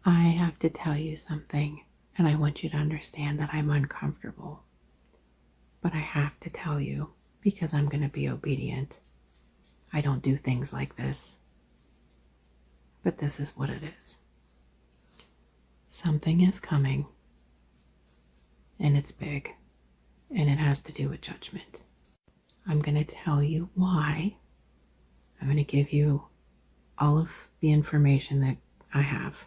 I have to tell you something, and I want you to understand that I'm uncomfortable. But I have to tell you because I'm going to be obedient. I don't do things like this. But this is what it is. Something is coming, and it's big, and it has to do with judgment. I'm going to tell you why. I'm going to give you all of the information that I have.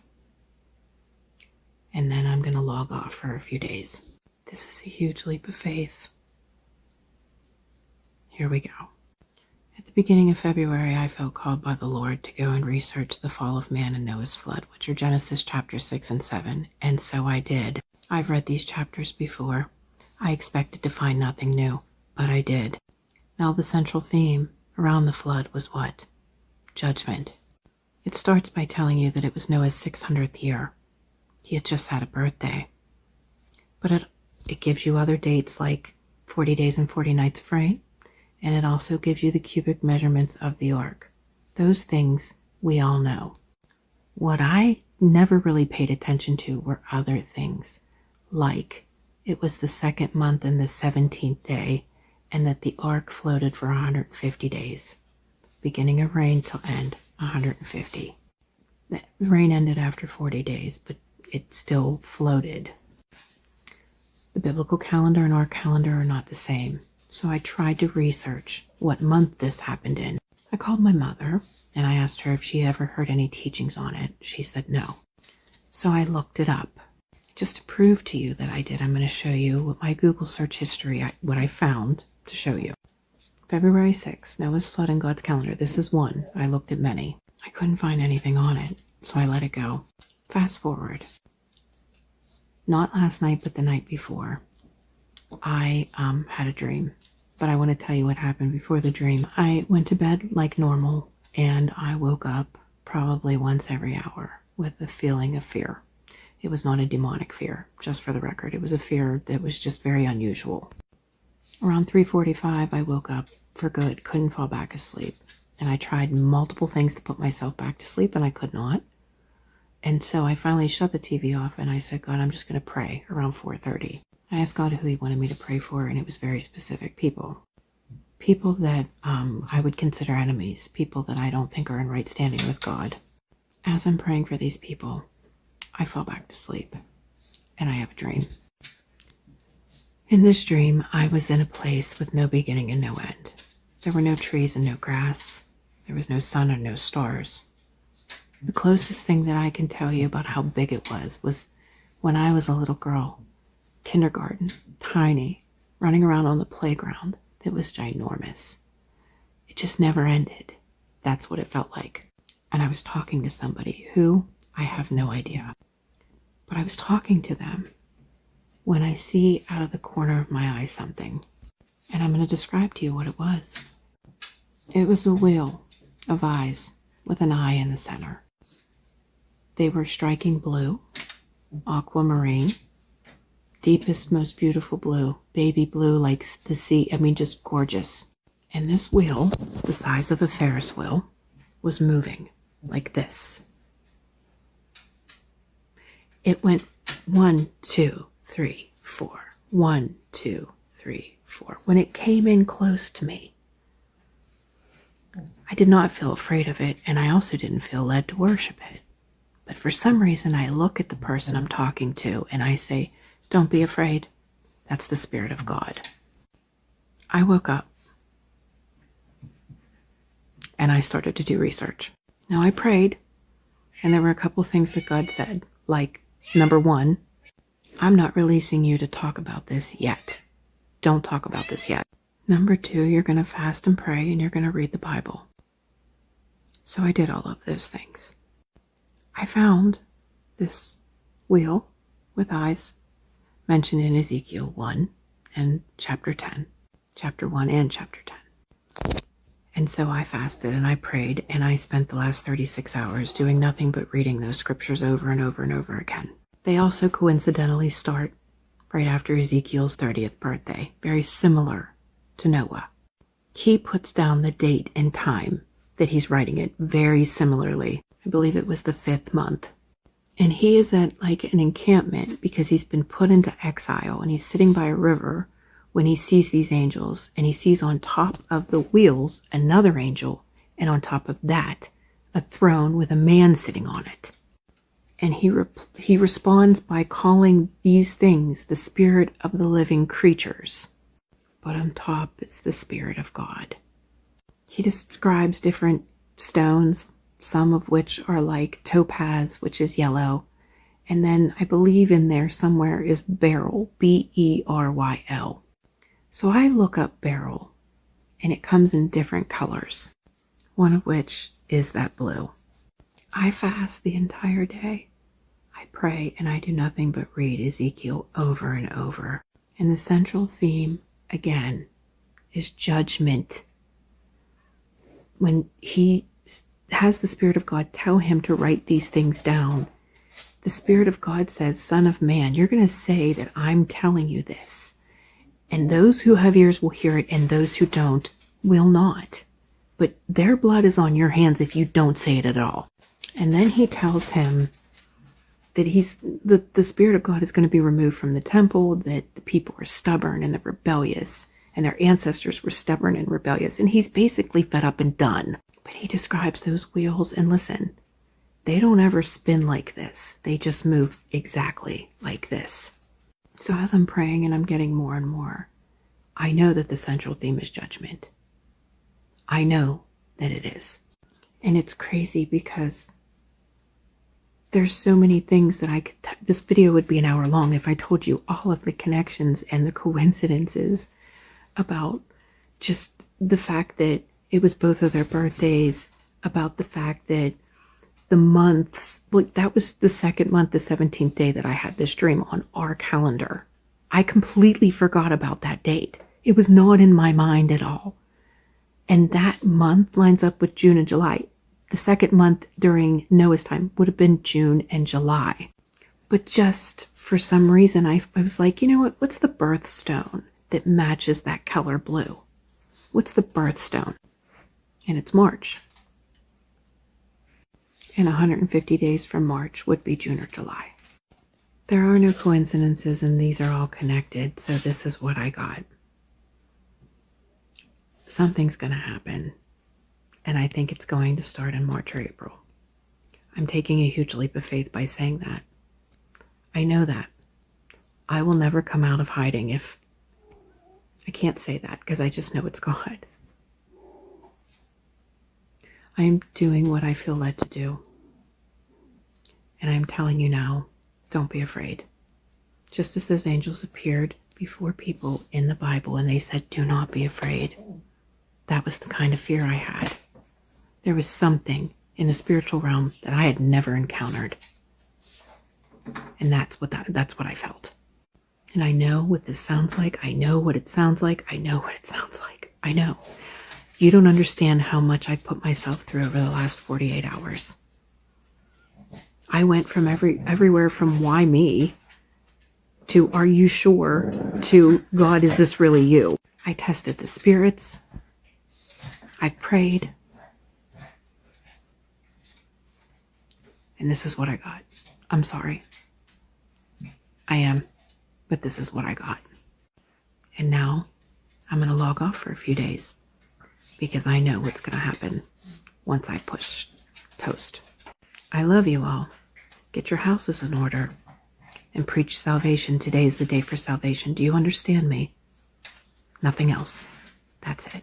And then I'm going to log off for a few days. This is a huge leap of faith. Here we go. At the beginning of February, I felt called by the Lord to go and research the fall of man and Noah's flood, which are Genesis chapter 6 and 7, and so I did. I've read these chapters before. I expected to find nothing new, but I did. Now the central theme around the flood was what? Judgment. It starts by telling you that it was Noah's 600th year. He had just had a birthday. But it gives you other dates like 40 days and 40 nights of rain, and it also gives you the cubic measurements of the ark. Those things we all know. What I never really paid attention to were other things, like it was the second month and the 17th day, and that the ark floated for 150 days, beginning of rain till end, 150. The rain ended after 40 days, but it still floated. The biblical calendar and our calendar are not the same, so I tried to research what month this happened in. I called my mother, and I asked her if she ever heard any teachings on it. She said no. So I looked it up. Just to prove to you that I did, I'm going to show you what my Google search history, what I found to show you. February 6th, Noah's flood in God's calendar. This is one. I looked at many. I couldn't find anything on it, so I let it go. Fast forward. Not last night, but the night before. I had a dream, but I want to tell you what happened before the dream. I went to bed like normal, and I woke up probably once every hour with a feeling of fear. It was not a demonic fear, just for the record. It was a fear that was just very unusual. Around 3:45, I woke up for good, couldn't fall back asleep. And I tried multiple things to put myself back to sleep, and I could not. And so I finally shut the TV off, and I said, God, I'm just going to pray around 4:30. I asked God who he wanted me to pray for, and it was very specific people. People that I would consider enemies, people that I don't think are in right standing with God. As I'm praying for these people, I fall back to sleep, and I have a dream. In this dream, I was in a place with no beginning and no end. There were no trees and no grass. There was no sun and no stars. The closest thing that I can tell you about how big it was when I was a little girl, kindergarten, tiny, running around on the playground. It was ginormous. It just never ended. That's what it felt like. And I was talking to somebody who, I have no idea. But I was talking to them when I see out of the corner of my eye something. And I'm going to describe to you what it was. It was a wheel of eyes with an eye in the center. They were striking blue, aquamarine, deepest, most beautiful blue, baby blue like the sea. I mean, just gorgeous. And this wheel, the size of a Ferris wheel, was moving like this. It went 1, 2, 3, 4. 1, 2, 3, 4. When it came in close to me, I did not feel afraid of it, and I also didn't feel led to worship it. But for some reason, I look at the person I'm talking to, and I say, don't be afraid. That's the Spirit of God. I woke up, and I started to do research. Now, I prayed, and there were a couple things that God said, like, number 1, I'm not releasing you to talk about this yet. Don't talk about this yet. Number 2, you're going to fast and pray, and you're going to read the Bible. So I did all of those things. I found this wheel with eyes mentioned in Ezekiel 1 and chapter 10, chapter 1 and chapter 10. And so I fasted and I prayed, and I spent the last 36 hours doing nothing but reading those scriptures over and over and over again. They also coincidentally start right after Ezekiel's 30th birthday, very similar to Noah. He puts down the date and time that he's writing it very similarly. I believe it was the 5th month. And he is at like an encampment because he's been put into exile, and he's sitting by a river when he sees these angels, and he sees on top of the wheels another angel, and on top of that a throne with a man sitting on it. And he responds by calling these things the spirit of the living creatures. But on top, it's the Spirit of God. He describes different stones, some of which are like topaz, which is yellow. And then I believe in there somewhere is beryl, B-E-R-Y-L. So I look up beryl, and it comes in different colors, one of which is that blue. I fast the entire day. I pray, and I do nothing but read Ezekiel over and over. And the central theme, again, is judgment. When he has the Spirit of God tell him to write these things down, the Spirit of God says, Son of man, you're going to say that I'm telling you this. And those who have ears will hear it, and those who don't will not. But their blood is on your hands if you don't say it at all. And then he tells him that the Spirit of God is going to be removed from the temple, that the people are stubborn and they're rebellious, and their ancestors were stubborn and rebellious, and he's basically fed up and done. But he describes those wheels, and listen, they don't ever spin like this. They just move exactly like this. So as I'm praying and I'm getting more and more, I know that the central theme is judgment. I know that it is. And it's crazy because there's so many things that I could... This video would be an hour long if I told you all of the connections and the coincidences about just the fact that it was both of their birthdays, about the fact that the months, like that was the second month, the 17th day that I had this dream on our calendar. I completely forgot about that date. It was not in my mind at all. And that month lines up with June and July. The second month during Noah's time would have been June and July. But just for some reason, I was like, you know what? What's the birthstone that matches that color blue? What's the birthstone? And it's March. And 150 days from March would be June or July. There are no coincidences, and these are all connected. So this is what I got. Something's going to happen. And I think it's going to start in March or April. I'm taking a huge leap of faith by saying that. I know that. I will never come out of hiding if... I can't say that because I just know it's God. I am doing what I feel led to do. And I'm telling you now, don't be afraid. Just as those angels appeared before people in the Bible and they said, do not be afraid. That was the kind of fear I had. There was something in the spiritual realm that I had never encountered. And that's what I felt. And I know what this sounds like. I know what it sounds like. I know what it sounds like. I know. You don't understand how much I put myself through over the last 48 hours. I went from everywhere from why me to are you sure to God, is this really you? I tested the spirits. I've prayed. And this is what I got. I'm sorry. I am. But this is what I got. And now I'm going to log off for a few days because I know what's going to happen once I push post. I love you all. Get your houses in order and preach salvation. Today is the day for salvation. Do you understand me? Nothing else. That's it.